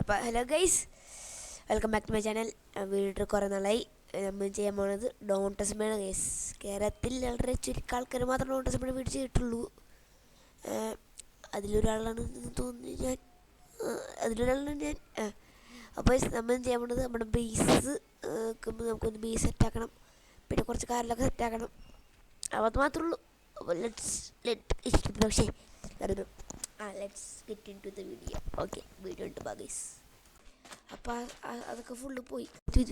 അപ്പോൾ hello guys, welcome back to my channel. വീട്ടിൽ കുറേ നാളായി. നമ്മൾ ചെയ്യാൻ പോകുന്നത് ഡോണ്ടസ്മയാണ് ഗൈസ്. കേരളത്തിൽ വളരെ ചുരുക്കം ആൾക്കാർ മാത്രം ഡോണ്ടസ്മയുടെ വീട് ചെയ്തിട്ടുള്ളൂ. അതിലൊരാളാണ് തോന്നി ഞാൻ. അപ്പോൾ നമ്മൾ ചെയ്യാൻ പോകുന്നത് നമ്മുടെ ബേസ് നമുക്കൊന്ന് ബേസ് സെറ്റാക്കണം, പിന്നെ കുറച്ച് കാറിലൊക്കെ സെറ്റാക്കണം. അപ്പോൾ അത് മാത്രമേ ഉള്ളൂ. അപ്പോൾ let's get into the video. Okay, video ഉണ്ട് ഗൈസ്. അപ്പോൾ അതൊക്കെ ഫുള്ള് പോയി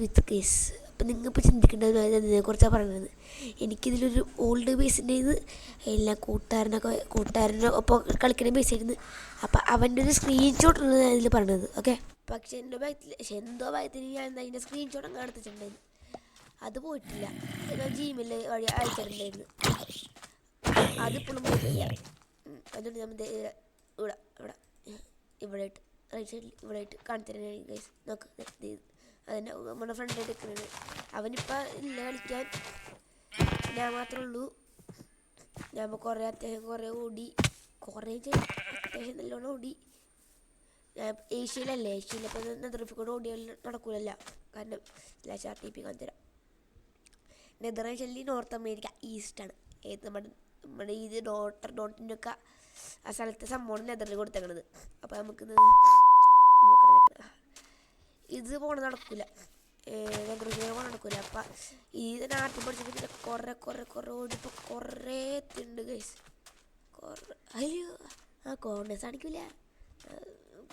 വിത്ത് കേസ്. അപ്പം നിങ്ങളിപ്പോൾ ചിന്തിക്കേണ്ടത് അതിനെക്കുറിച്ചാണ് പറയുന്നത്. എനിക്കിതിലൊരു ഓൾഡ് ബേസിൻ്റെ ഇത് എല്ലാ കൂട്ടുകാരനെ ഒപ്പം കളിക്കുന്ന ബേസായിരുന്നു. അപ്പം അവൻ്റെ ഒരു സ്ക്രീൻഷോട്ടാണ് ഞാൻ ഇതിൽ പറഞ്ഞത്. ഓക്കെ, പക്ഷേ എന്തോ ഭാഗത്തിന് ഞാൻ അതിൻ്റെ സ്ക്രീൻഷോട്ട് അങ്ങ് എടുത്തിട്ടുണ്ടായിരുന്നു. അത് പോയിട്ടില്ല. ഞാൻ ജിമെയിൽ വഴി അയച്ചിട്ടുണ്ടായിരുന്നു. അതിപ്പോഴും പോയിട്ടില്ല. അതുകൊണ്ട് നമ്മൾ ഇവിടെ ഇട്ട് റൈറ്റ് സൈഡിൽ ഇവിടെ ഇട്ട് കാണിത്തരാൻ ഗൈസ്. നോക്ക്, അതന്നെ നമ്മുടെ ഫ്രണ്ട് എടുക്കുന്നത്. അവനിപ്പോൾ ഇല്ല കളിക്കാൻ, ഞാൻ മാത്രമേ ഉള്ളൂ. ഞാൻ അത്യാവശ്യം കുറേ ഓടി, അത്യാവശ്യം നല്ലോണം ഓടി. ഞാൻ ഏഷ്യയിലല്ലേ, ഏഷ്യയിലിപ്പോൾ നെതർഫിക്കൂടെ ഓടിയാൽ നടക്കൂലല്ല. കാരണം ടി പി കാണിത്തരാം. നെതർലാൻഡ് നോർത്ത് അമേരിക്ക ഈസ്റ്റാണ്. നമ്മുടെ ഇത് ഡോട്ടിൻ്റെ ഒക്കെ ആ സ്ഥലത്തെ സംഭവമാണ് നെതറിൽ കൊടുത്തേക്കണത്. അപ്പോൾ നമുക്കിത് നോക്കണം. ഇത് നടക്കില്ല, നെതറിൽ നടക്കില്ല. അപ്പം ഇത് നാട്ടിൽ പഠിച്ചിട്ട് കുറേ ഓടിപ്പോൾ കുറേ എത്തിണ്ട് ഗൈസ്. അയ്യോ, കോൺഗ്രസ് കാണിക്കില്ല,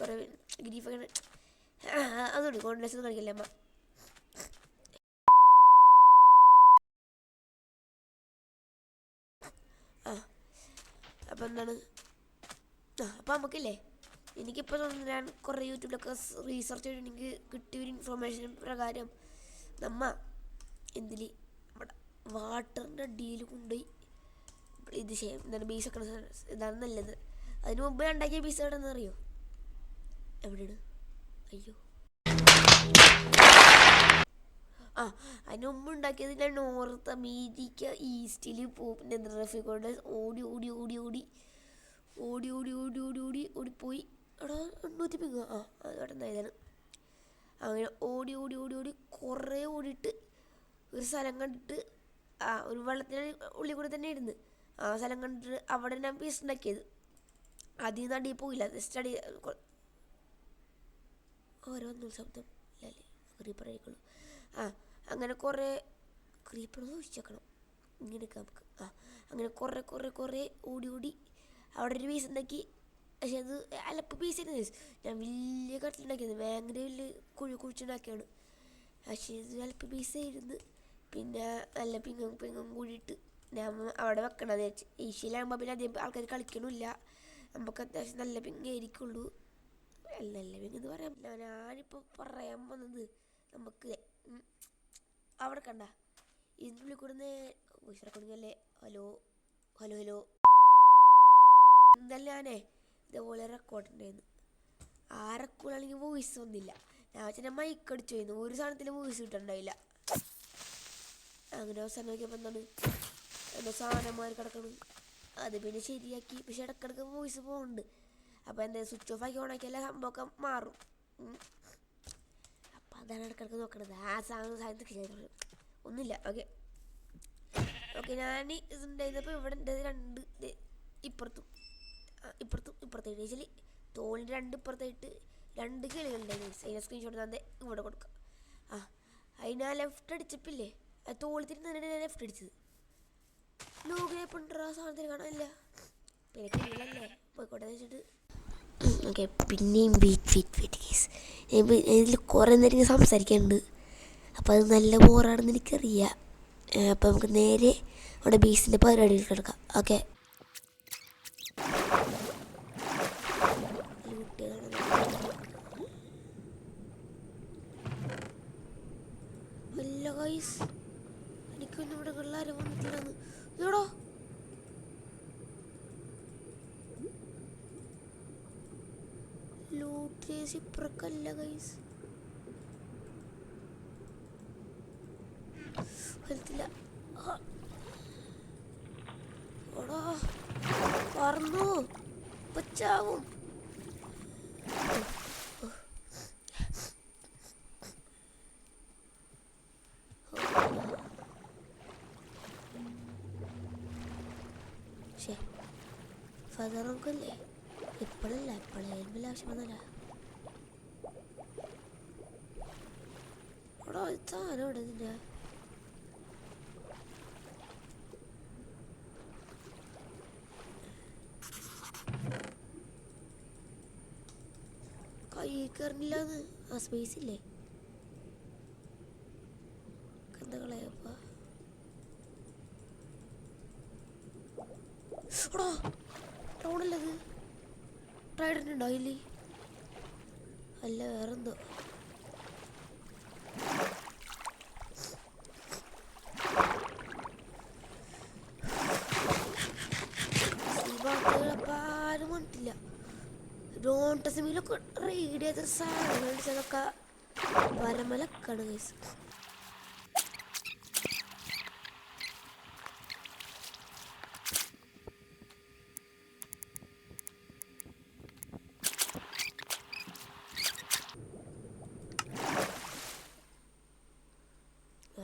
കുറേ ഗ്രീഫൊക്കെ അതുകൊണ്ട് കോൺഗ്രസ് ഒന്നും കാണിക്കില്ല അമ്മ. അപ്പം എന്താണ്, അപ്പോൾ നമുക്കില്ലേ, എനിക്കിപ്പോൾ തോന്നുന്നു ഞാൻ കുറേ യൂട്യൂബിലൊക്കെ റീസർച്ച് ചെയ്തിട്ട് എനിക്ക് കിട്ടിയൊരു ഇൻഫർമേഷൻ പ്രകാരം എന്തിൽ നമ്മുടെ വാട്ടറിൻ്റെ അടിയിൽ കൊണ്ടുപോയി ഇത് എന്താണ് ബീസൊക്കെ ഇതാണ് നല്ലത്. അതിന് മുമ്പ് ഉണ്ടാക്കിയ ബീസ് എവിടെ നിന്ന് അറിയോ? എവിടെയാണ്? അയ്യോ, അതിന് മുമ്പ് ഉണ്ടാക്കിയത് ഞാൻ നോർത്ത് അമേരിക്ക ഈസ്റ്റിൽ നെതർഫിക്കൂടെ ഓടിപ്പോയി. അവിടെ 800 പിങ്ങ അവിടെ ഉണ്ടായതാണ്. അങ്ങനെ ഓടി കുറേ ഓടിയിട്ട് ഒരു സ്ഥലം കണ്ടിട്ട് ഒരു വെള്ളത്തിന് ഉള്ളിൽ കൂടെ തന്നെ ഇരുന്ന് ആ സ്ഥലം കണ്ടിട്ട് അവിടെ ഞാൻ പീസ് ഉണ്ടാക്കിയത്. അതിൽ നിന്ന് അടിയിൽ പോയില്ല, സ്റ്റഡി ഓരോ ശബ്ദം ഇല്ലല്ലേ, ക്രീപ്പറായിരിക്കുള്ളൂ. അങ്ങനെ കുറേ ക്രീപ്പർ ചോദിച്ചേക്കണം ഇങ്ങനെയൊക്കെ നമുക്ക്. അങ്ങനെ കുറേ ഓടി അവിടെ ഒരു പീസ് ഉണ്ടാക്കി. പക്ഷെ അത് അലപ്പ് പീസായിരുന്നു. ഞാൻ വലിയ കട്ടിലുണ്ടാക്കിയത്, ഭയങ്കര വലിയ കുഴിച്ചുണ്ടാക്കിയാണ്. പക്ഷേ ഇത് അലപ്പ് പീസായിരുന്നു. പിന്നെ നല്ല പിങ്ങും കൂടിയിട്ട് ഞാൻ അവിടെ വെക്കണമെന്ന് വെച്ച്. ഏഷ്യയിലാകുമ്പോൾ പിന്നെ അധികം ആൾക്കാർ കളിക്കണമില്ല, നമുക്ക് അത്യാവശ്യം നല്ല പിങ്ങായിരിക്കുള്ളൂ. നല്ല പിങ്ങെന്ന് പറയാൻ പറ്റില്ല. ഞാനിപ്പോൾ പറയാൻ വന്നത് നമുക്ക് അവിടെ കണ്ട ഇതിനുള്ളിൽ കൂടെ വോയിസ് റെക്കോർഡിംഗ് അല്ലേ. ഹലോ എന്തായാലും ഞാനേ ഇതേപോലെ റെക്കോർഡുണ്ടായിരുന്നു. ആ റെക്കോർഡാണെങ്കിൽ വോയിസ് ഒന്നുമില്ല. ഞാൻ വെച്ചാൽ മൈക്ക് അടിച്ചു പോയിരുന്നു, ഒരു സാധനത്തിൽ വോയിസ് കിട്ടുന്നുണ്ടായില്ല. അങ്ങനെ അവസാനം നോക്കിയപ്പോൾ എന്താ സാധനന്മാർ കിടക്കണം. അത് പിന്നെ ശരിയാക്കി. പക്ഷെ ഇടക്കിടക്ക് വോയിസ് പോകുന്നുണ്ട്. അപ്പോൾ എന്താ സ്വിച്ച് ഓഫ് ആക്കി ഓണാക്കിയാൽ സംഭവമൊക്കെ മാറും. അപ്പം അതാണ് ഇടക്കിടക്ക് നോക്കണത്. ആ സാധനത്തിൽ ഒന്നുമില്ല. ഓക്കെ ഞാൻ ഇതുണ്ടായിരുന്നപ്പോൾ ഇവിടെ ഉണ്ട് 2 ഇപ്പുറത്തും ഇപ്പുറത്തായിട്ട് വെച്ചാൽ തോളിൻ്റെ 2 ഇപ്പുറത്തായിട്ട് 2 കിളികളുണ്ടായിരുന്നു. അതിനെ സ്ക്രീൻഷോട്ട് തന്നെ ഇവിടെ കൊടുക്കുക. അതിനാ ലെഫ്റ്റ് അടിച്ചപ്പില്ലേ, തോളത്തിന് തന്നെ ലെഫ്റ്റ് അടിച്ചത്. ലോകിനെ പണ്ടാ സാധനത്തിന് കാണാനില്ല. പിന്നെ കിളികളല്ലേ പോയിക്കോട്ടെ വെച്ചിട്ട്. ഓക്കെ, പിന്നെയും വെയിറ്റ് കേസ്. ഇതിൽ കുറേ നേരം സംസാരിക്കാനുണ്ട്. അപ്പോൾ അത് നല്ല ബോറാണെന്ന് എനിക്കറിയാം. അപ്പോൾ നമുക്ക് നേരെ നമ്മുടെ ബേസിൻ്റെ പരിപാടിയിൽ കിടക്കാം. ഓക്കെ, അല്ല ഗൈസ്, എനിക്കൊന്നും ഇവിടെ എല്ലാവരും വന്നിട്ടില്ലെന്ന്. ഇതോടോ ലൂട്ടേസ് ഇപ്പുറക്കല്ല ഗൈസ്, വരത്തില്ല. ഓടാ പറന്നു പച്ചാവും. ലെതർ നമുക്കല്ലേ ഇപ്പോഴല്ല എപ്പോഴേലും വലിയ ആവശ്യം വന്നല്ല. അവിടെ സാധനം ഇവിടെ നിന്റെ കൈ കയറില്ലാന്ന് ആ സ്പേസ് ഇല്ലേ എന്താ കളയപ്പ ടൗണല്ലത് ട്രൈഡന്റ് ഉണ്ടോ ഇല്ലേ അല്ല വേറെന്തോ ആരും വന്നിട്ടില്ല. ഡോണ്ടസമിലൊക്കെ റെയ്ഡ് ചെയ്ത സാധനങ്ങൾ ചിലൊക്കെ പരമലക്കാണ് ഗൈസ്.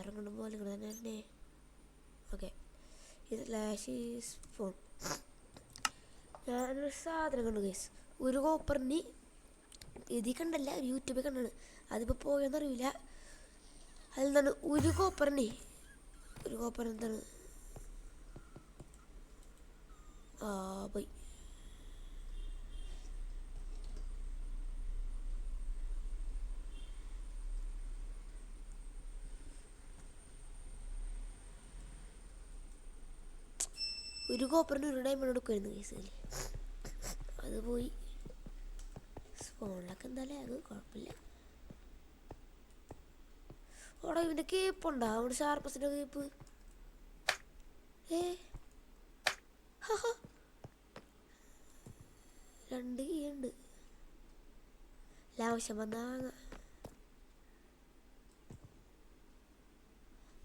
ഇറങ്ങണം പോലെ തന്നെ. ഓക്കെ ഇത് ലാഷീസ് ഫോൺ. ഞാനൊരു സാധനം കണ്ടു ഗൈസ്. ഒരു കോപ്പറിന് ഇതിൽ കണ്ടല്ല യൂട്യൂബിൽ കണ്ടാണ്. അതിപ്പോൾ പോയെന്നറിയില്ല. അതെന്താണ് ഒരു കോപ്പർ എന്താണ് പോയി. ഒരു കോപ്പറിന് ഒരു ഡയമണ്ട് എടുക്കുമായിരുന്നു കേസിൽ. അത് പോയി. സ്പോണിലൊക്കെ എന്തായാലും അത് കുഴപ്പമില്ല. ഓടാ ഇവൻ്റെ കേപ്പുണ്ടോ? അവിടെ ഷാർപ്പസിൻ്റെ കേപ്പ്. രണ്ട് കീ ഉണ്ട്. ആവശ്യം വന്നാ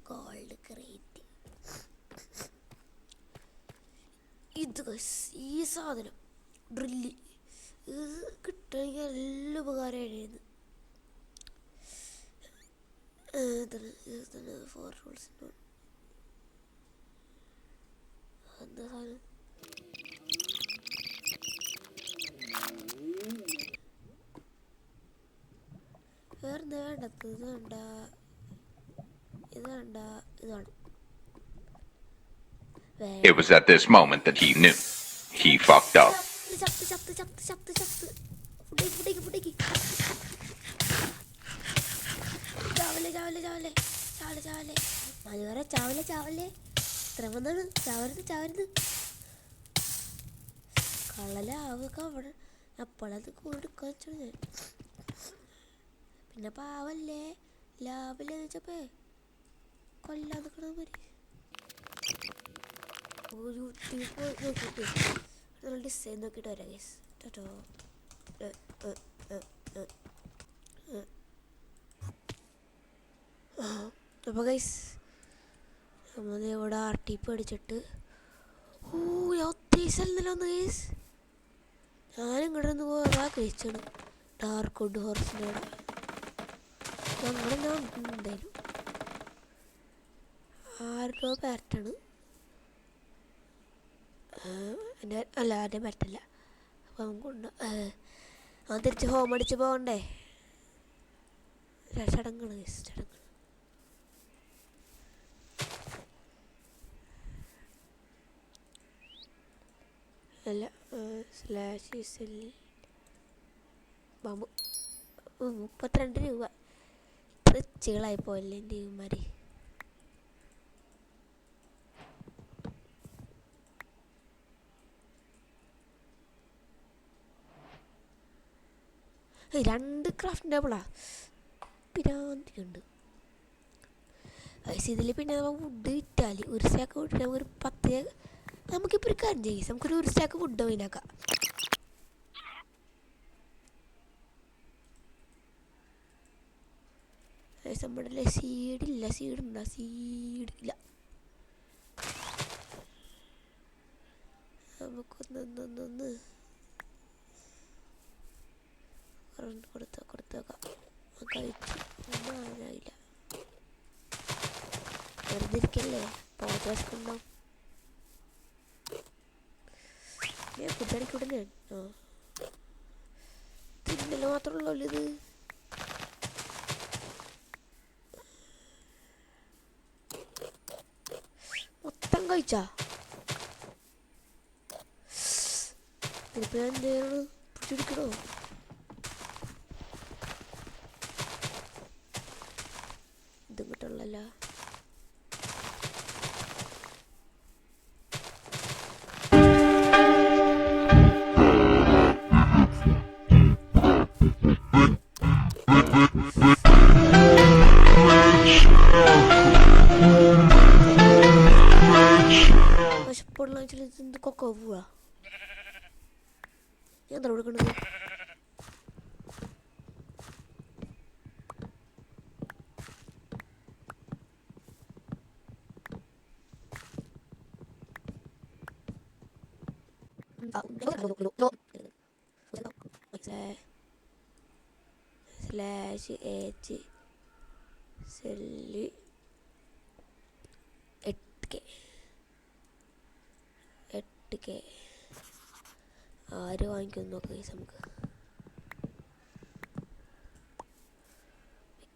ഗോൾഡ് ക്രേറ്റ്. ഇത് ഈ സാധനം ഡ്രില്ല് ഇത് കിട്ടണമെങ്കിൽ നല്ല ഉപകാരമായിരുന്നു. ഇതാണ് 4 റോൾസ്. എന്താ സാധനം? വേറെന്താ വേണ്ടത്? ഇത് വേണ്ട, ഇത് വേണ്ട, ഇതാണ്. It was at this moment that he knew he fucked up. കളലാവൊക്കെ അവിടെ അപ്പോഴത് കൊടുക്കാൻ ഞാൻ. പിന്നെ പാവല്ലേ ലാഭല്ലേ വെച്ചപ്പേ കൊല്ലാൻ നിൽക്കണ മാതിരി. നോക്കിയിട്ട് നല്ല ഡിസൈൻ നോക്കിയിട്ട് വരാം ഗൈസ്. കേട്ടോ അപ്പോൾ ഗൈസ് നമ്മളിവിടെ RTP അടിച്ചിട്ട് ഒത്തിരി സ്ഥലം ഒന്ന് ഗൈസ്. ഞാനിങ്ങോട്ട് ഒന്ന് പോകാൻ കഴിച്ചാണ് ഡാർക്ക് വുഡ് ഹോർസിൻ്റെ അവിടെ. ഞങ്ങളെല്ലാം എന്തായാലും ആരുടെ പാരറ്റാണ് എൻ്റെ പറ്റല്ല. അപ്പം നമുക്കുണ്ട് തിരിച്ച് ഹോം അടിച്ച് പോകണ്ടേ. ചടങ്ങാണ് ഗൈസ്, ചടങ്ങ്. അല്ല /SL ബാമ്പു 32 രൂപ. റിച്ചുകളായി പോയല്ലേ എൻ്റെ ഇവന്മാർ. രണ്ട് ക്രാഫ്റ്റ് ടേബിളാ പിരാന്തിയുണ്ട് ഇതിൽ. പിന്നെ നമ്മൾ വുഡ് വിറ്റാൽ ഒരു സ്റ്റാക്ക് വുഡ് ഒരു 10. നമുക്കിപ്പോൾ ഒരു കാര്യം ചെയ്യും, നമുക്കൊരു സ്റ്റാക്ക് വുഡ് അതിനാക്കാം. നമ്മുടെ സീഡില്ല. സീഡുണ്ടോ? സീഡില്ല. നമുക്കൊന്ന് കൊടുത്തേക്കാം. കഴിച്ചു ഒന്നും ആനായില്ല. വെറുതെ ഇരിക്കല്ലേ, പോകാണ്ടാവും. കുട്ടടിക്കൂടെ ഞാൻ തിന്നല് മാത്രമുള്ളൂ ഇത്. മൊത്തം കഴിച്ചാ ഇതിപ്പോ ഞാൻ എന്താണ് പിടിച്ചെടുക്കണോ? ഇതും കിട്ടണല്ല. കൊക്കോ പോവാ ഞാൻ എന്താ കൊടുക്കണത്? സ്ലാഷ് എച്ച് സെല്ല് 8K ആര് വാങ്ങിക്കുന്നു നോക്കാം നമുക്ക്.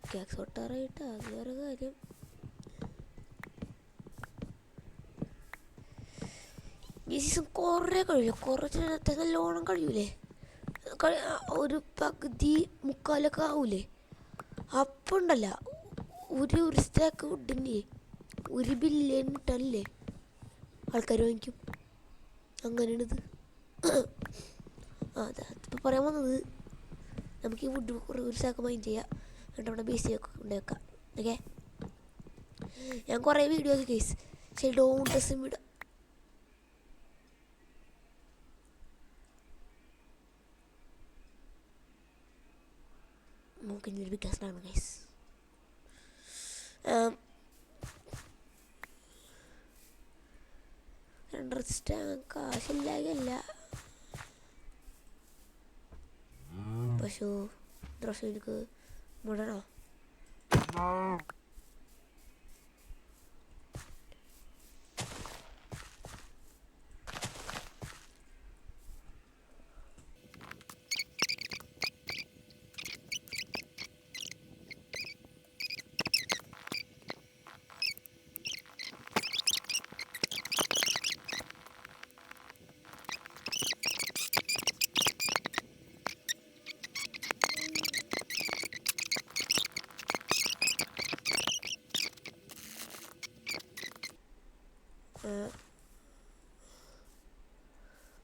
പിക്കാക്സ് ഒട്ടാറായിട്ട് അത് വേറെ കാര്യം. ഈ സീസൺ കുറേ കഴിയില്ല, കുറച്ച് നേരത്തെ നല്ലോണം കഴിയൂലേ, ഒരു പകുതി മുക്കാലൊക്കെ ആവൂലേ. അപ്പം ഉണ്ടല്ല ഒരു സ്റ്റാക്ക് വുഡിന് 1 ബില്യൺ ഇട്ടല്ലേ ആൾക്കാർ വാങ്ങിക്കും. അങ്ങനെയാണിത്. അതെ ഇപ്പോൾ പറയാൻ വന്നത്, നമുക്ക് ഈ വുഡ് ഒരു സ്റ്റാക്ക് മൈൻഡ് ചെയ്യാം, എന്നിട്ട് അവിടെ ബേസ് ഉണ്ടാക്കാം. ഓക്കെ, ഞാൻ കുറേ വീഡിയോ ഒക്കെ കേസ് പക്ഷേ ഡോണ്ട് ടെസ്റ്റ് വിടാം. നമുക്ക് ഇനി വികാസമാണ് കേസ്. കാശില്ലാകല്ല പശു ദ്രശ എനിക്ക് മുടണോ?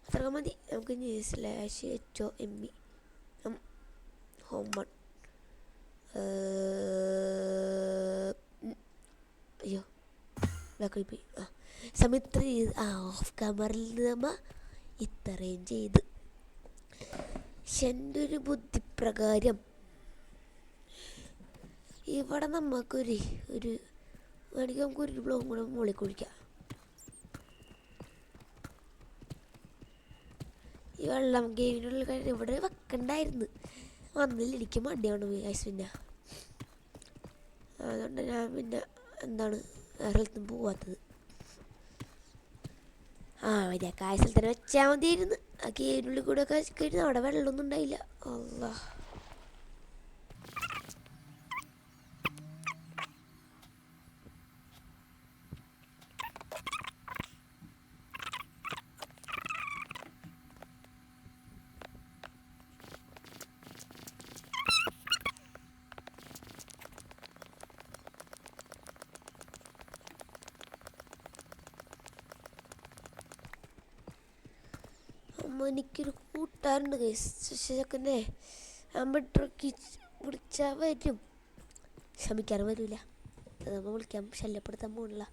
അത്ര മതി. നമുക്ക് /HOME ഹോം വൺ. അയ്യോ ബാക്കി പോയി. സമയത്ത് ഓഫ് ക്യാമറയിൽ നമ്മൾ ഇത്രയും ചെയ്ത് എൻ്റെ ഒരു ബുദ്ധിപ്രകാരം ഇവിടെ നമുക്കൊരു വേണമെങ്കിൽ നമുക്കൊരു ബ്ലോഗും കൂടെ മുകളിൽ കുഴിക്കാം. ഈ വെള്ളം ഗെയിമിനുള്ള കാര്യം ഇവിടെ വെക്കണ്ടായിരുന്നു, വന്നില്ല, എനിക്ക് മടിയാണ് പിന്നെ. അതുകൊണ്ട് ഞാൻ പിന്നെ എന്താണ് വേറെ സ്ഥലത്തും പോവാത്തത്. മര്യാദക്ക് ആയ സ്ഥലത്ത് തന്നെ വെച്ചാൽ മതിയായിരുന്നു. ആ ഗെയിമിനുള്ളിൽ കൂടെ ഒക്കെ കഴിഞ്ഞാൽ അവിടെ വെള്ളമൊന്നും ഉണ്ടായില്ല. അല്ലാ എനിക്കൊരു കൂട്ടുകാരുണ്ട് ശശിചക്കൻ്റെ. അമ്മട്രക്കി വിളിച്ചാൽ വരും, ശ്രമിക്കാനും വരില്ല. അത് നമ്മൾ വിളിക്കാൻ ശല്യപ്പെടുത്താൻ പോകണില്ല.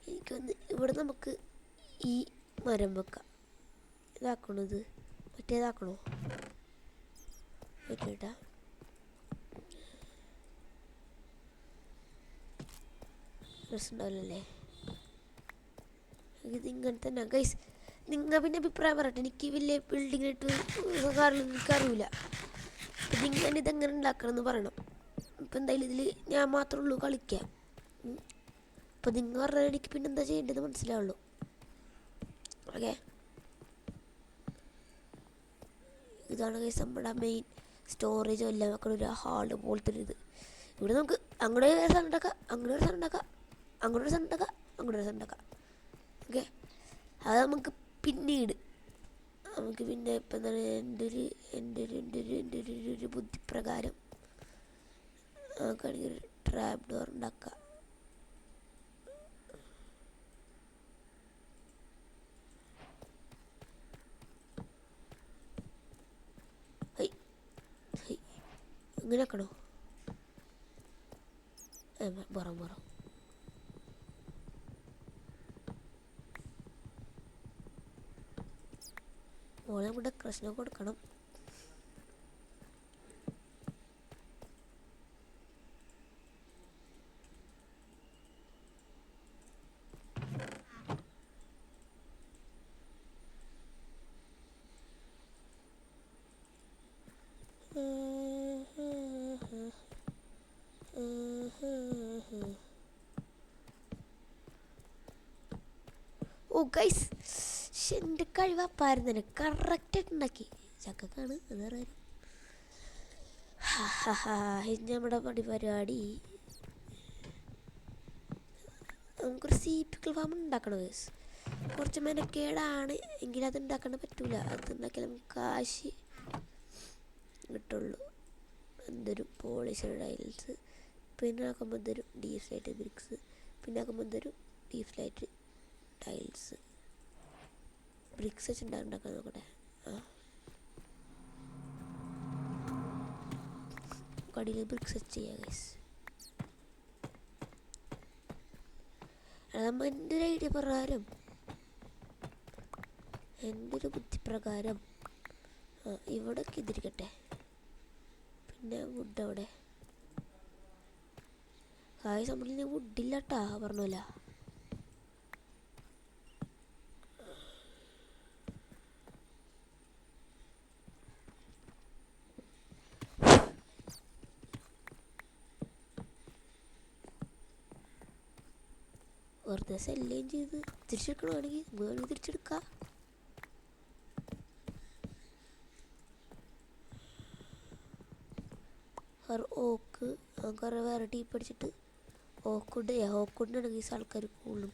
എനിക്കൊന്ന് ഇവിടെ നമുക്ക് ഈ മരം വെക്കാം. ഇതാക്കണത് മറ്റേതാക്കണോ? പറ്റേട്ടാ രസമുണ്ടാവില്ലല്ലേ ഇത് ഇങ്ങനെ തന്നെ ഗൈസ്. നിങ്ങൾ പിന്നെ അഭിപ്രായം പറയട്ടെ. എനിക്ക് വലിയ ബിൽഡിങ്ങിട്ട് എനിക്ക് അറിയില്ല. അപ്പം നിങ്ങൾ ഇതെങ്ങനെ ഉണ്ടാക്കണം എന്ന് പറയണം. ഇപ്പം എന്തായാലും ഇതിൽ ഞാൻ മാത്രമേ ഉള്ളൂ കളിക്കാൻ. അപ്പോൾ നിങ്ങൾ പറഞ്ഞാൽ എനിക്ക് പിന്നെ എന്താ ചെയ്യേണ്ടതെന്ന് മനസ്സിലാവുള്ളൂ. ഓക്കെ, ഇതാണ് ഗൈസ് നമ്മുടെ മെയിൻ സ്റ്റോറേജ് എല്ലാം വെക്കണ ഒരു ഹാള് പോലത്തെ ഒരു ഇത്. ഇവിടെ നമുക്ക് അങ്ങോട്ട് ഒരു സ്ഥലം ഉണ്ടാക്കാം, അങ്ങോട്ട് ഒരു സ്ഥലം ഉണ്ടാക്കാം, അങ്ങോട്ട് ഒരു സ്ഥലം ഉണ്ടാക്കാം, അങ്ങോട്ട് ഒരു സ്ഥലം ഉണ്ടാക്കാം. ഓക്കെ, അത് നമുക്ക് പിന്നീട് പിന്നെ ഇപ്പം എന്താണ് എൻ്റെ ഒരു ബുദ്ധിപ്രകാരം നമുക്കാണെങ്കിൽ ഒരു ട്രാപ്പ് ഡോർ ഉണ്ടാക്കാം. ഇങ്ങനെ ആക്കണോ? ബറം മോളെ നമുക്ക് ഡെക്കറേഷനൊക്കെ കൊടുക്കണം. ഓ ഗൈസ്, എൻ്റെ കഴിവപ്പായിരുന്നു തന്നെ കറക്റ്റായിട്ട് ഉണ്ടാക്കി. ചക്കക്കാണ് അത് പറയാം. ഇനി നമ്മുടെ പരിപാടി നമുക്കൊരു സീപ്പിക്കൽ ഫാം ഉണ്ടാക്കണം ഗൈസ്. കുറച്ച് മെനക്കേടാണ് എങ്കിലും അത് ഉണ്ടാക്കാൻ പറ്റൂല. അത് ഉണ്ടാക്കിയാൽ നമുക്ക് കാശ് കിട്ടുള്ളൂ. എന്തൊരു പോളിഷ് ടൈൽസ്, പിന്നെ ആക്കുമ്പോൾ എന്തൊരു ഡീപ് സ്ലൈറ്റ് ബ്രിക്സ്, പിന്നെ ആക്കുമ്പോൾ എന്തൊരു ഡീപ് സ്ലൈറ്റ് ടൈൽസ് ബ്രിക്സ് വെച്ച് ഉണ്ടാക്കാൻ നോക്കട്ടെ. കടിയിൽ ബ്രിക്സ് വെച്ച് ചെയ്യാം ഗൈസ്. നമ്മൾ എൻ്റെ ഒരു ഐഡിയ പ്രകാരം, എൻ്റെ ഒരു ബുദ്ധിപ്രകാരം ഇവിടേക്ക് ഇതിരിക്കട്ടെ. പിന്നെ വുഡ് അവിടെ ഗൈസ്, നമ്മളിൽ വുഡില്ല കേട്ടാ പറഞ്ഞല്ല. വെറുതെ സെല്ലേം ചെയ്ത് തിരിച്ചെടുക്കണമെങ്കിൽ വേണമെങ്കിൽ തിരിച്ചെടുക്കാം. ഓക്ക് കുറേ വേറെ ടീപ്പ് അടിച്ചിട്ട് ഓക്കുണ്ടാണെങ്കിൽ ആൾക്കാർ കൂടുതലും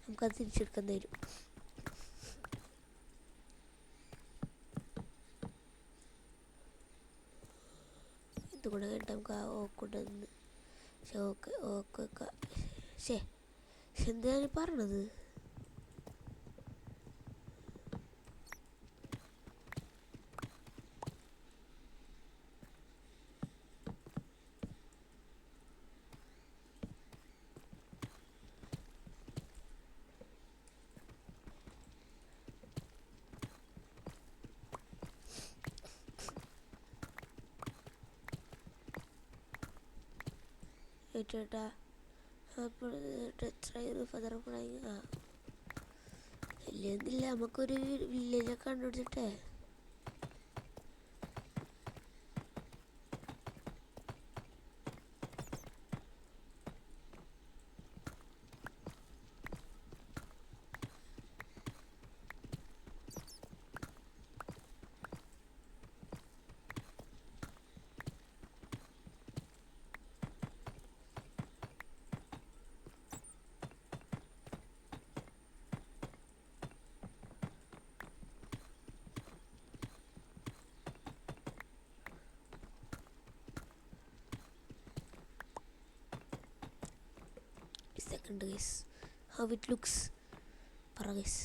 നമുക്കത് തിരിച്ചെടുക്കാൻ തരും. ഇതുകൂടെ കേട്ട് നമുക്ക് ആ ഓക്കുണ്ടെന്ന് ഓക്കെ എന്താണ് പറഞ്ഞത്? ഏട്ടാ അപ്പോൾ ഇല്ലെന്നില്ല, നമുക്കൊരു വില്ലേജൊക്കെ കണ്ടുപിടിച്ചിട്ടേ second guys, how it looks പറ guys.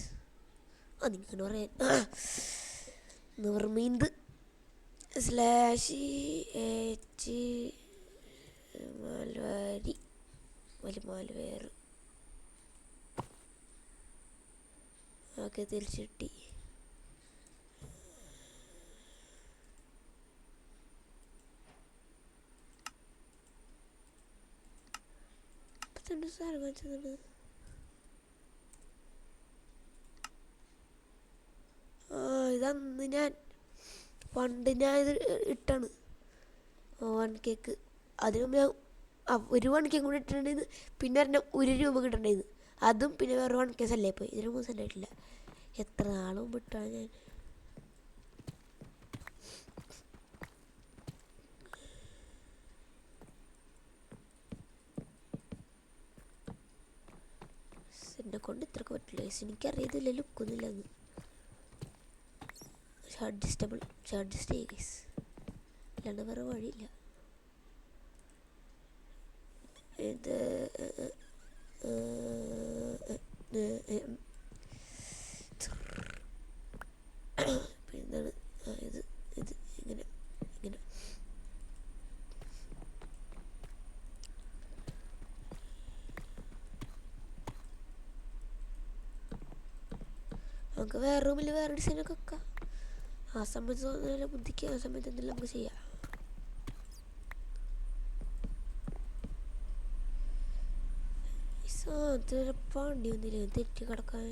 നിങ്ങൾ പറയാൻ നിർമീന്ത് /h മാൽവാരി വലിമാൽവേർ ഓക്കെ തിരിച്ചിട്ടി. സാധനം കാണിച്ചത് ഇതന്ന് പണ്ട് ഞാൻ ഇത് ഇട്ടാണ് 1K. അതിനു മുമ്പ് ഞാൻ ഒരു 1K കൂടി ഇട്ടിട്ടുണ്ടായിരുന്നു. പിന്നെ ഒരെണ്ണം 1 രൂപ കിട്ടണ്ടായിരുന്നു. അതും പിന്നെ വേറെ 1K സെല്ലായി പോയി. ഇതിന് 3 സെല്ലായിട്ടില്ല. എത്ര നാളും വിട്ടാണ് ഞാൻ. എന്നെ കൊണ്ട് ഇത്രക്ക് പറ്റില്ല. എനിക്കറിയത്തില്ല ലുക്കൊന്നുമില്ല എന്ന്. അഡ്ജസ്റ്റബിൾ അഡ്ജസ്റ്റ് ചെയ്യുക ഗൈസ്, അല്ലാണ്ട് വേറെ വഴിയില്ല. ഇത് പിന്നെന്താണ് ഇത് ഇത് ഇങ്ങനെ ഇങ്ങനെ നമുക്ക് വേറെ റൂമിൽ വേറെ ഡിസൈനൊക്കെ വെക്കാം. ആ സമയത്ത് തോന്നുന്നില്ല ബുദ്ധിക്ക്, ആ സമയത്ത് എന്തെങ്കിലും നമുക്ക് ചെയ്യാം. ഇതുവരെ പാണ്ടി വന്നില്ല തെറ്റി കിടക്കാൻ.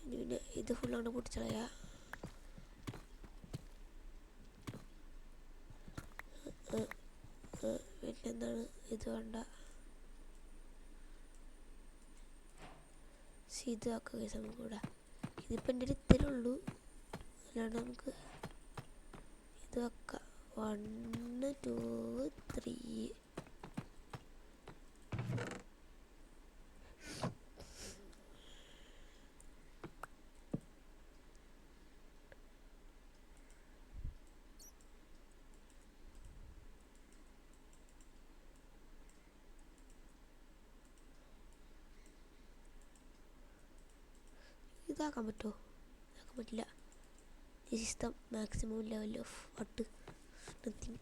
പിന്നെ ഇത് ഫുള്ളാണ് പൊട്ടിച്ചളയാ. പിന്നെന്താണ് ഇത് വേണ്ട, ഇതാക്കുക ഗൈസ് നമുക്ക് കൂടെ. ഇതിപ്പോൾ എൻ്റെ ഒരു ഇത്തരമുള്ളൂ, അല്ലാണ്ട് നമുക്ക് ഇത് വെക്കാം. 1 2 3. ഇതാക്കാൻ പറ്റുമോ? ഇതാക്കാൻ പറ്റില്ല. This is the maximum level of വട്ട് നത്തിങ്.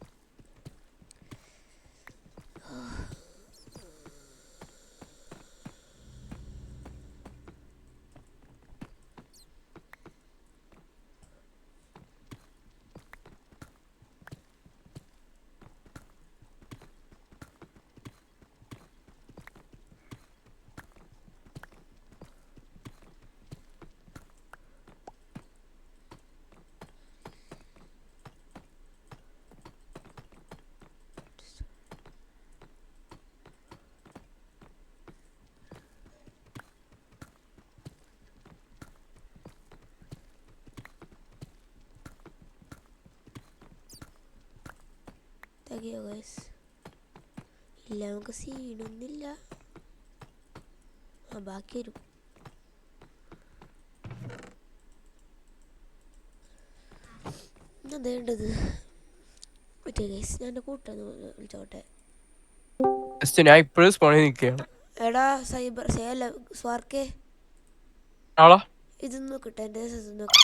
ഇതാക്കിയോ ഗൈസ്? ഇല്ല, നമുക്ക് സീനൊന്നുമില്ല. ആ ബാക്കി വരും. അതേണ്ടത് മറ്റേ ഗൈസ്, ഞാൻ എൻ്റെ കൂട്ടാന്ന് വിളിച്ചോട്ടെ. ഞാൻ ഇപ്പോഴും സ്പോണിൽ നിൽക്കുകയാണ്. എടാ സൈബർ അല്ല സ്വാർക്കേ, ആളാ ഇത് നോക്കട്ടെ, എൻ്റെ നോക്ക.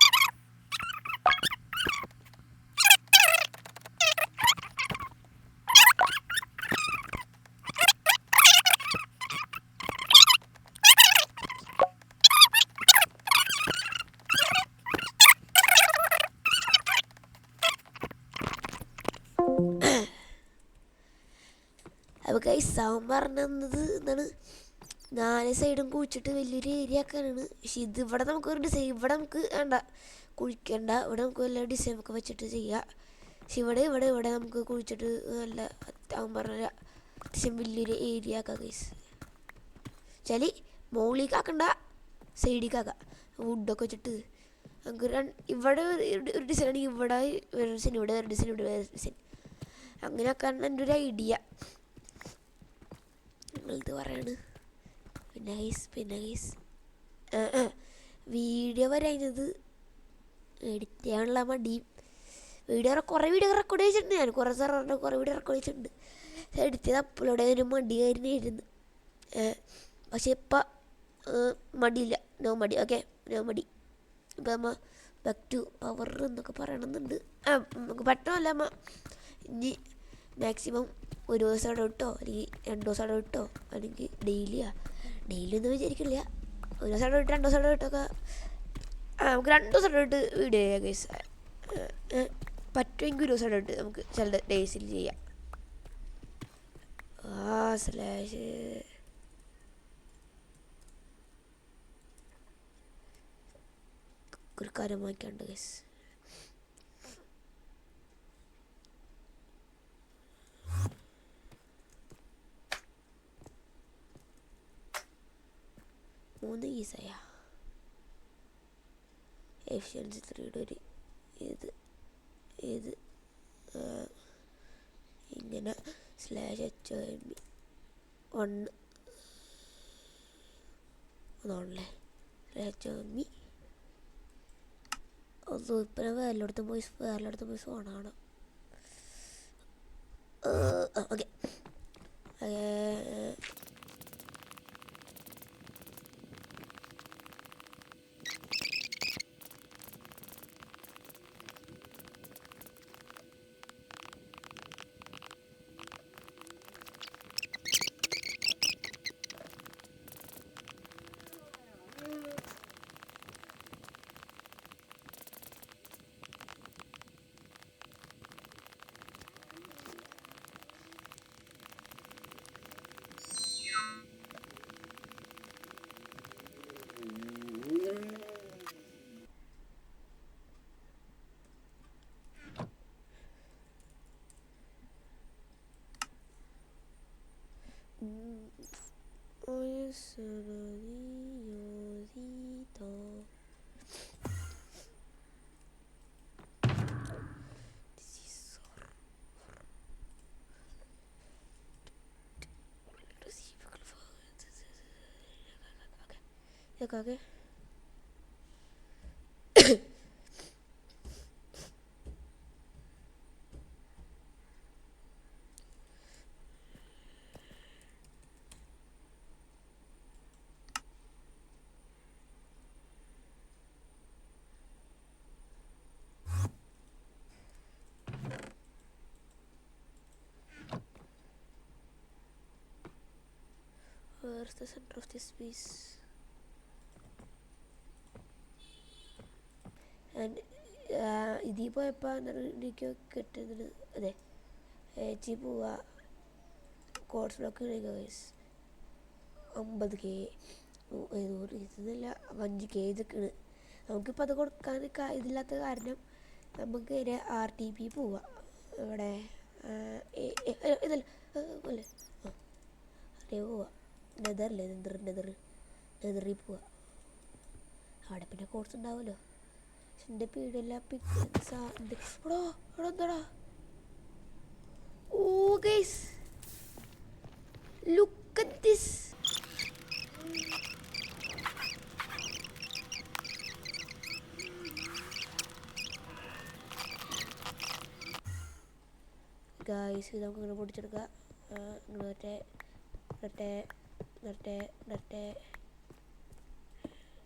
അപ്പോൾ ഗൈസ് അവൻ പറഞ്ഞത് എന്താണ്, 4 സൈഡും കുഴിച്ചിട്ട് വലിയൊരു ഏരിയ ആക്കാനാണ്. പക്ഷെ ഇത് ഇവിടെ നമുക്കൊരു ഡിസൈൻ, ഇവിടെ നമുക്ക് വേണ്ട കുഴിക്കണ്ട, ഇവിടെ നമുക്ക് വല്ല ഡിസൈനൊക്കെ വെച്ചിട്ട് ചെയ്യാം. പക്ഷെ ഇവിടെ ഇവിടെ ഇവിടെ നമുക്ക് കുഴിച്ചിട്ട് നല്ല അവൻ പറഞ്ഞ അത്യാവശ്യം വലിയൊരു ഏരിയ ആക്കാം ഗൈസ്. ചലി മുകളിലേക്ക് ആക്കണ്ട, സൈഡിലേക്ക് ആക്കാം. വുഡൊക്കെ വെച്ചിട്ട് നമുക്ക് ഇവിടെ ഒരു ഡിസൈൻ ആണെങ്കിൽ ഇവിടെ വേറെ ഡിസൈൻ, ഇവിടെ വേറെ ഡിസൈൻ, ഇവിടെ വേറെ ഡിസൈൻ, അങ്ങനെ ആക്കാണ് എൻ്റെ ഒരു ഐഡിയ. ഇത് പറയാണ്. പിന്നെ ഗൈസ് വീഡിയോ പറയുന്നത് എഡിറ്റ് ചെയ്യാനുള്ള മടിയും. കുറേ വീഡിയോ റെക്കോർഡ് ചെയ്തിട്ടുണ്ട് ഞാൻ, കുറേ വീഡിയോ റെക്കോർഡ് ചെയ്തിട്ടുണ്ട്. എഡിറ്റ് ചെയ്ത് അപ്ലോഡ് ചെയ്തൊരു മടി കാര്യമായിരുന്നു. പക്ഷെ ഇപ്പം മടിയില്ല, നോ മടി. ഓക്കെ, നോ മടി. ഇപ്പം അമ്മ ബാക്ക് ടു പവർ എന്നൊക്കെ പറയണമെന്നുണ്ട്. നമുക്ക് പറ്റണമല്ല അമ്മ. ഇനി മാക്സിമം ഒരു ദിവസം ഇടവിട്ടോ അല്ലെങ്കിൽ 2 ദിവസം ഇടവിട്ടോ അല്ലെങ്കിൽ ഡെയിലി ഒന്നും വിചാരിക്കില്ല. ഒരു ദിവസം ഇടവിട്ട് 2 ദിവസം ഇടവിട്ടൊക്കെ നമുക്ക് 2 ദിവസം ഇടവിട്ട് വീഡിയോ ചെയ്യാം ഗൈസ്. പറ്റുമെങ്കിൽ ഒരു ദിവസം ഇടവിട്ട് നമുക്ക് ചില ഡേയ്സിൽ ചെയ്യാം. സ്ലാഷ് ഒരു കാര്യം വാങ്ങിക്കാണ്ട് ഗൈസ്. 3 കീസായ എഫിഷ്യൻസി 3 ഒരു ഇത് ഇങ്ങനെ /HOME 1 ഒന്നാണല്ലേ /HOME ഒന്നും ഇപ്പം വേറെല്ലായിടത്തും പോയി ഫോണാണ്. ഓക്കെ ഇതൊക്കെ where's the center of this piece? And ഇതിൽ പോയപ്പോൾ എനിക്ക് കിട്ടുന്നത് അതെ ചേച്ചി പോവാ കോഡ്സ് ബ്ലോക്ക് ഗൈസ് 50K 100 ഇതൊന്നുമില്ല 5K ഇതൊക്കെയാണ്. നമുക്കിപ്പോൾ അത് കൊടുക്കാൻ ഇതില്ലാത്ത കാരണം നമുക്ക് RTP പോവാം. ഇവിടെ ഇതല്ല അല്ലേ അറിയാൻ പോവാം നെതറിൽ പോവാം. അവിടെ പിന്നെ കോഴ്സ് ഉണ്ടാവുമല്ലോ. എൻ്റെ പീടിയെല്ലാം എന്താടാ oh guys look at this. Guys ഇത് നമുക്ക് ഇങ്ങനെ പൊടിച്ചെടുക്കാം. നിർത്തേ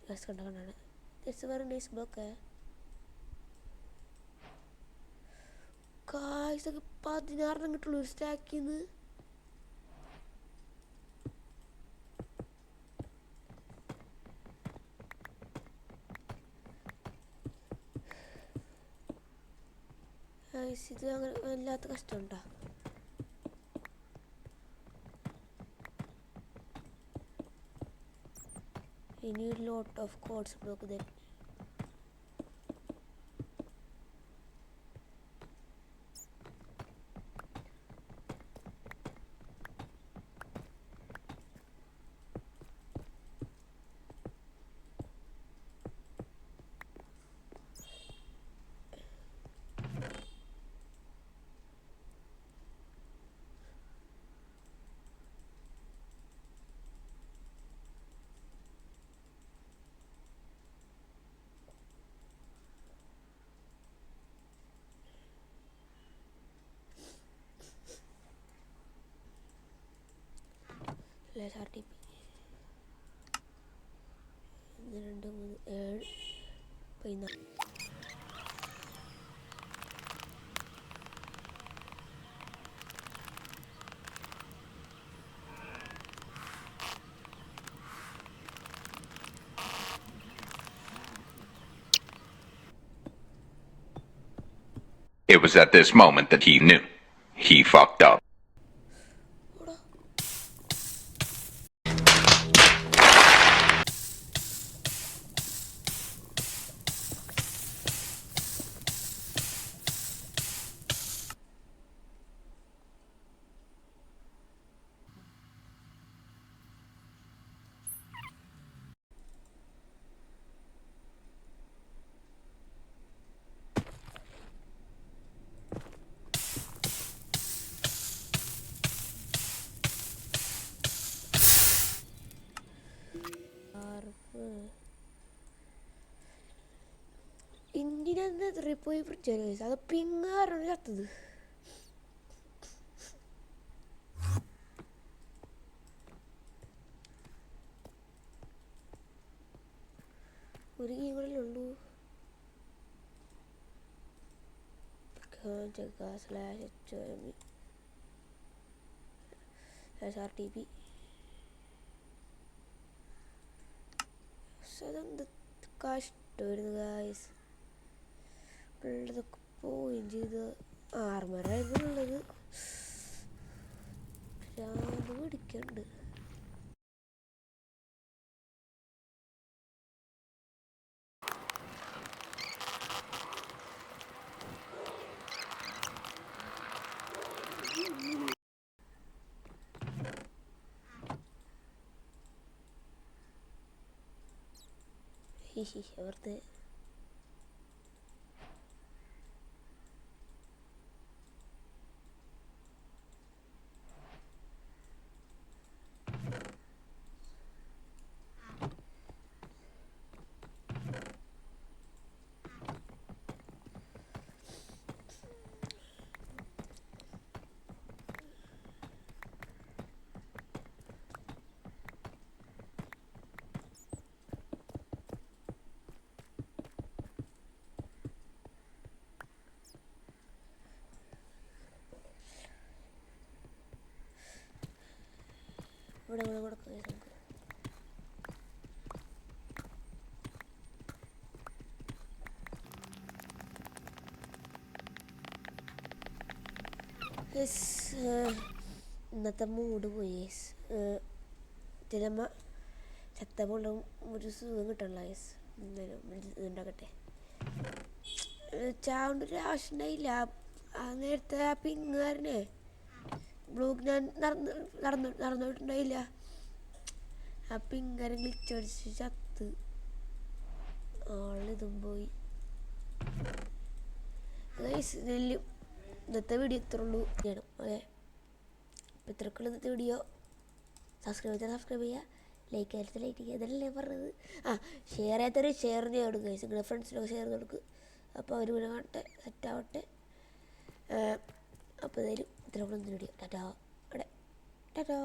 ഗൈസ് കണ്ടാണ് it's very nice block. Guys ഒക്കെ 16 കിട്ടുള്ളൂ ഒരു സ്റ്റാക്കിന്ന്. ഗൈസ് ഇത് അങ്ങനെ വല്ലാത്ത കഷ്ടമുണ്ടോ? ഇനി ഒരു ലോട്ട് ഓഫ് കോഡ്സ് ബ്ലോക്ക് തന്നെ. RTP 1 2 3 7 14. It was at this moment that he knew. He fucked up. ഇന്ത്യനെന്ന് എത്ര പോയി പിടിച്ചാലോ ഗൈസ്, അത് പിങ്ങാറാണ് ചത്തത്. ഒരു ഗെയിം കൂടെ ഉള്ളൂ. /RTP അതെന്ത് കഷ്ടമായിരുന്നു ഗായ്സ്. ഉള്ളതൊക്കെ പോവുകയും ചെയ്ത് ആർമറായിരുന്നു ഉള്ളത്. ഭ്രാന്ത് പിടിക്കണ്ട്. വെറുതെ ഇവിടെ കൊടുക്കുക നമുക്ക്. ഇന്നത്തെ മൂഡ് പോയി. ചിലമ്മ ചത്തമുള്ള ഒരു സുഖം കിട്ടണല്ലോ ഗൈസ്. ഉണ്ടാക്കട്ടെ. ചാവേണ്ട ഒരു ആവശ്യം ഉണ്ടായില്ല. ആ നേരത്തെ ആ പിങ്ങാരനെ ബ്ലോഗ് ഞാൻ നടന്നിട്ടുണ്ടായില്ല. ആ പിങ്ങാരൻ ഗ്ലിച്ചടിച്ച് ചത്ത് ആളിതും പോയി ഗൈസ്. ഇന്നത്തെ വീഡിയോ ഇത്ര ഉള്ളൂ ചെയ്യണം. ഓക്കെ, അപ്പോൾ ഇത്രക്കുള്ള ഇന്നത്തെ വീഡിയോ. സബ്സ്ക്രൈബ് ചെയ്യുക, ലൈക്ക് ചെയ്യാത്ത ലൈക്ക് ചെയ്യുക, ഇതല്ലേ പറഞ്ഞത്. ഷെയർ ചെയ്യാത്തൊരു ഷെയർ ചെയ്യണം ഗൈസ്. നിങ്ങളുടെ ഫ്രണ്ട്സിനൊക്കെ ഷെയർ ചെയ്ത് കൊടുക്കുക. അപ്പോൾ അവർ വീഡിയോ കാണട്ടെ, സെറ്റാവട്ടെ. അപ്പോൾ ഇതായാലും ഇത്രക്കുള്ള ഇന്നത്തെ വീഡിയോ. ടാറ്റാ. അവിടെ ടാറ്റാ.